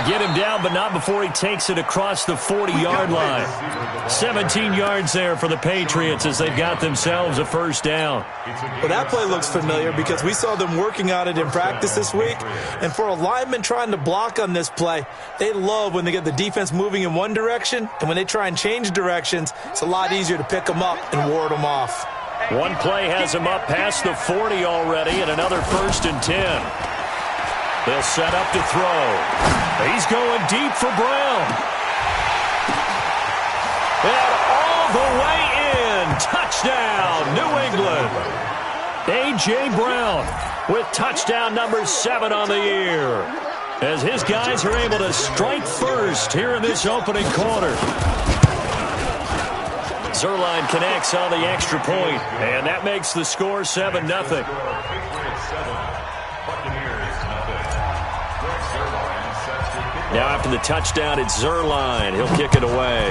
get him down, but not before he takes it across the 40-yard line. 17 yards there for the Patriots as they've got themselves a first down. Well, that play looks familiar because we saw them working on it in practice this week. And for a lineman trying to block on this play, they love when they get the defense moving in one direction. And when they try and change directions, it's a lot easier to pick them up and ward them off. One play has him up past the 40 already, and another 1st and 10. They'll set up to throw. He's going deep for Brown. And all the way in. Touchdown, New England. A.J. Brown with touchdown number 7 on the year, as his guys are able to strike first here in this opening quarter. Zerline connects on the extra point, and that makes the score 7-0. Now after the touchdown, it's Zerline. He'll kick it away.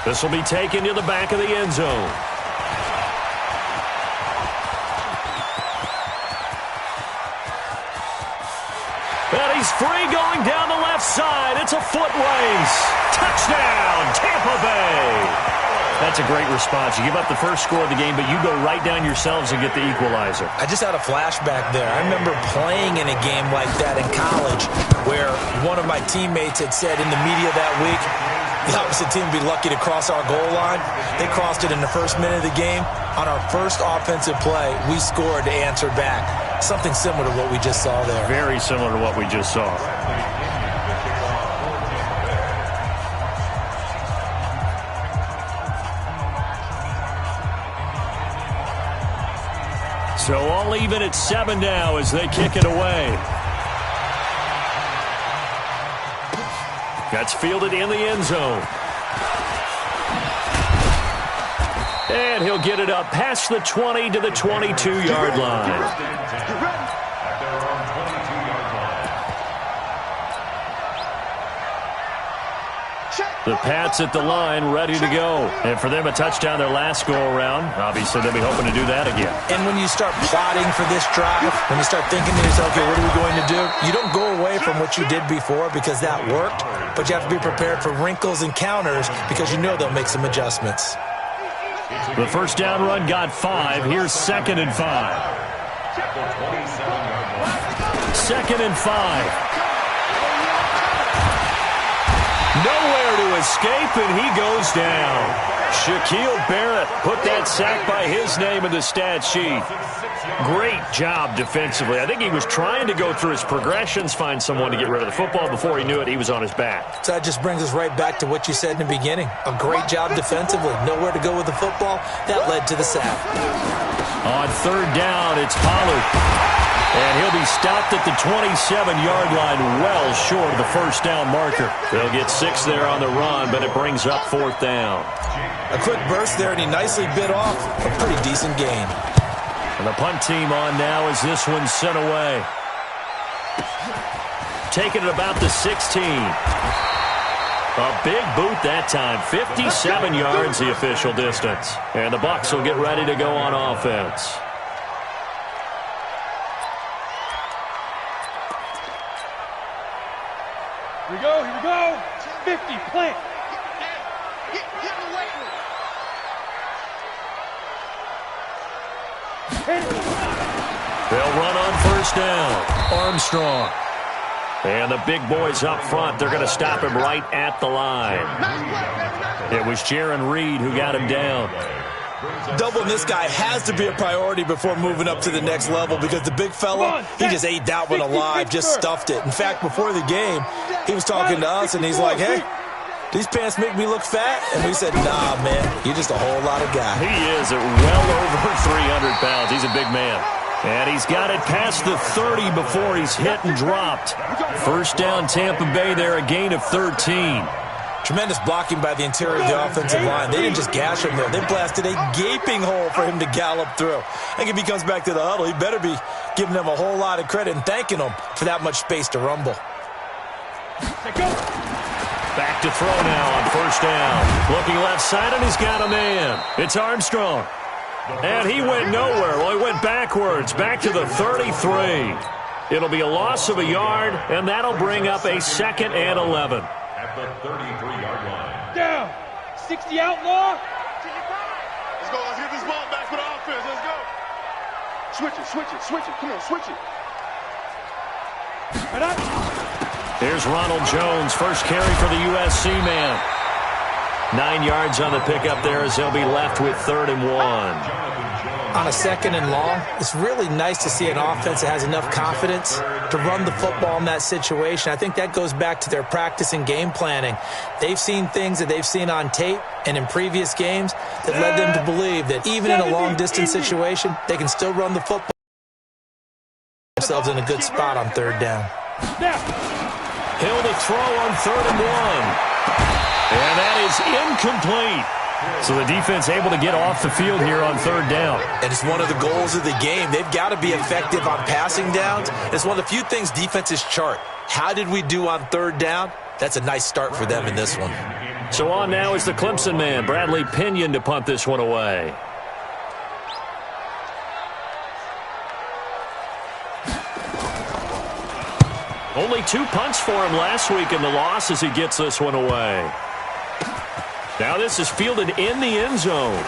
This will be taken to the back of the end zone. And he's free going down the left side. It's a foot race. Touchdown, Tampa Bay. That's a great response. You give up the first score of the game, but you go right down yourselves and get the equalizer. I just had a flashback there. I remember playing in a game like that in college where one of my teammates had said in the media that week, the opposite team would be lucky to cross our goal line. They crossed it in the first minute of the game. On our first offensive play, we scored to answer back. Something similar to what we just saw there. Very similar to what we just saw. So all even at 7 now as they kick it away. That's fielded in the end zone. And he'll get it up past the 20 to the 22-yard line. The Pats at the line, ready to go. And for them, a touchdown their last go-around. Obviously, they'll be hoping to do that again. And when you start plotting for this drive, when you start thinking to yourself, okay, what are we going to do? You don't go away from what you did before because that worked, but you have to be prepared for wrinkles and counters because you know they'll make some adjustments. The first down run got 5. Here's 2nd and 5. 2nd and 5. Nowhere to escape, and he goes down. Shaquille Barrett put that sack by his name in the stat sheet. Great job defensively. I think he was trying to go through his progressions, find someone to get rid of the football. Before he knew it, he was on his back. So that just brings us right back to what you said in the beginning. A great job defensively. Nowhere to go with the football. That led to the sack. On 3rd down, it's Pollard. And he'll be stopped at the 27-yard line, well short of the first down marker. They'll get 6 there on the run, but it brings up 4th down. A quick burst there, and he nicely bit off a pretty decent gain. And the punt team on now as this one's sent away. Taking it about the 16. A big boot that time, 57 yards the official distance. And the Bucs will get ready to go on offense. Here we go, here we go. 50, plant. They'll run on 1st down. Armstrong. And the big boys up front, they're going to stop him right at the line. It was Jaron Reed who got him down. Doubling this guy has to be a priority before moving up to the next level because the big fella, he just ate that one alive, just stuffed it. In fact, before the game, he was talking to us, and he's like, hey, these pants make me look fat? And we said, nah, man, you're just a whole lot of guy. He is at well over 300 pounds. He's a big man. And he's got it past the 30 before he's hit and dropped. First down, Tampa Bay there, a gain of 13. Tremendous blocking by the interior of the offensive line. They didn't just gash him there. They blasted a gaping hole for him to gallop through. I think if he comes back to the huddle, he better be giving them a whole lot of credit and thanking them for that much space to rumble. Back to throw now on 1st down. Looking left side, and he's got a man. It's Armstrong. And he went nowhere. Well, he went backwards, back to the 33. It'll be a loss of a yard, and that'll bring up a 2nd and 11. At the 33-yard line. Down. 60 outlaw. Let's go. Let's get this ball back for the offense. Let's go. Switch it, switch it, switch it. Come on, switch it. Right up. Here's Ronald Jones, first carry for the USC man. 9 yards on the pickup there as they'll be left with 3rd and 1. On a 2nd and long, it's really nice to see an offense that has enough confidence to run the football in that situation. I think that goes back to their practice and game planning. They've seen things that they've seen on tape and in previous games that led them to believe that even in a long-distance situation, they can still run the football. Themselves in a good spot on 3rd down. Hill to throw on 3rd and 1. And that is incomplete. So the defense able to get off the field here on 3rd down. And it's one of the goals of the game. They've got to be effective on passing downs. It's one of the few things defenses chart. How did we do on 3rd down? That's a nice start for them in this one. So on now is the Clemson man, Bradley Pinion, to punt this one away. Only 2 punts for him last week in the loss as he gets this one away. Now this is fielded in the end zone.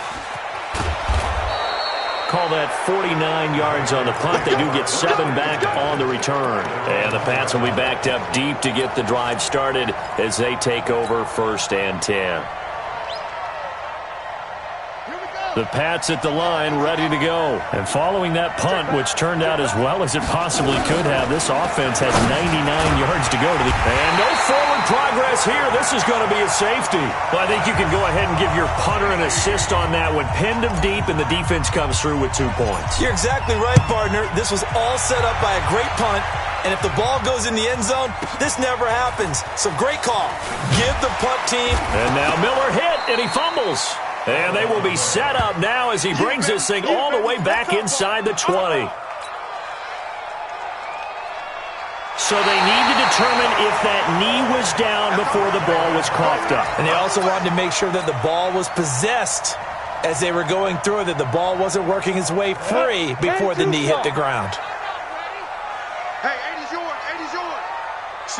Call that 49 yards on the punt. They do get 7 back on the return. And the Pats will be backed up deep to get the drive started as they take over 1st and 10. The Pats at the line, ready to go. And following that punt, which turned out as well as it possibly could have, this offense has 99 yards to go. And no forward progress here. This is going to be a safety. Well, I think you can go ahead and give your punter an assist on that one. Pinned him deep, and the defense comes through with 2 points. You're exactly right, partner. This was all set up by a great punt. And if the ball goes in the end zone, this never happens. So great call. Give the punt team. And now Miller hit, and he fumbles. And they will be set up now as he brings this thing all the way back inside the 20. So they need to determine if that knee was down before the ball was coughed up. And they also wanted to make sure that the ball was possessed as they were going through, that the ball wasn't working its way free before the knee hit the ground. Hey, 80's yours. 80's yours.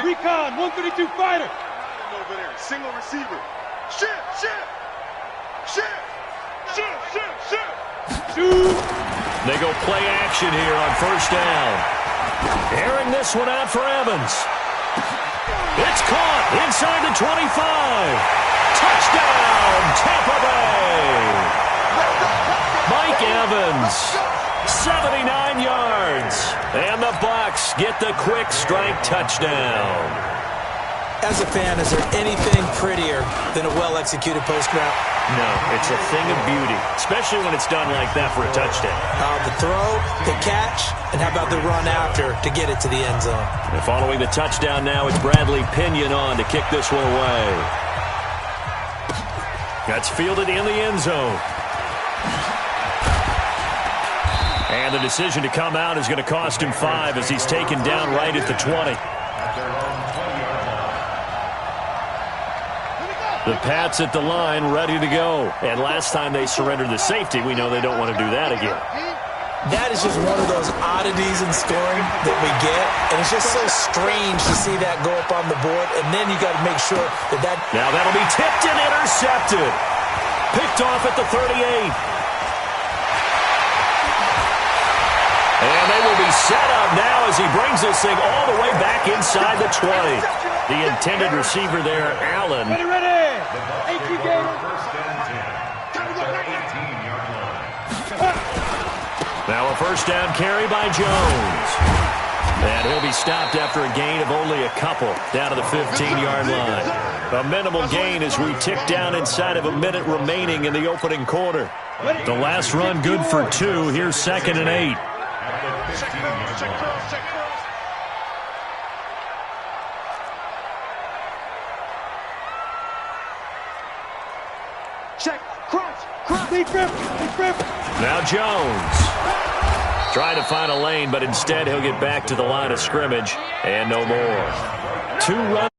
Recon, 132 fighter. Over there. Single receiver. Shift, shift. Shift. Shift, shift, shift. Shoot. They go play action here on 1st down. Airing this one out for Evans. It's caught inside the 25. Touchdown, Tampa Bay. Mike Evans, 79 yards. And the Bucs get the quick strike touchdown. As a fan, is there anything prettier than a well-executed post route? No, it's a thing of beauty, especially when it's done like that for a touchdown. The throw, the catch, and how about the run after to get it to the end zone? And following the touchdown now, it's Bradley Pinion on to kick this one away. That's fielded in the end zone. And the decision to come out is going to cost him 5 as he's taken down right at the 20. The Pats at the line, ready to go. And last time they surrendered the safety, we know they don't want to do that again. That is just one of those oddities in scoring that we get. And it's just so strange to see that go up on the board. And then you got to make sure that Now that'll be tipped and intercepted. Picked off at the 38. And they will be set up now as he brings this thing all the way back inside the 20. The intended receiver there, Allen. Ready, ready. AQ Now a 1st down carry by Jones. And he'll be stopped after a gain of only a couple down to the 15-yard line. A minimal gain as we tick down inside of a minute remaining in the opening quarter. The last run good for 2. Here's 2nd and 8. Check. Crunch. Big grip. Now Jones. Trying to find a lane, but instead he'll get back to the line of scrimmage. And no more. 2 runs.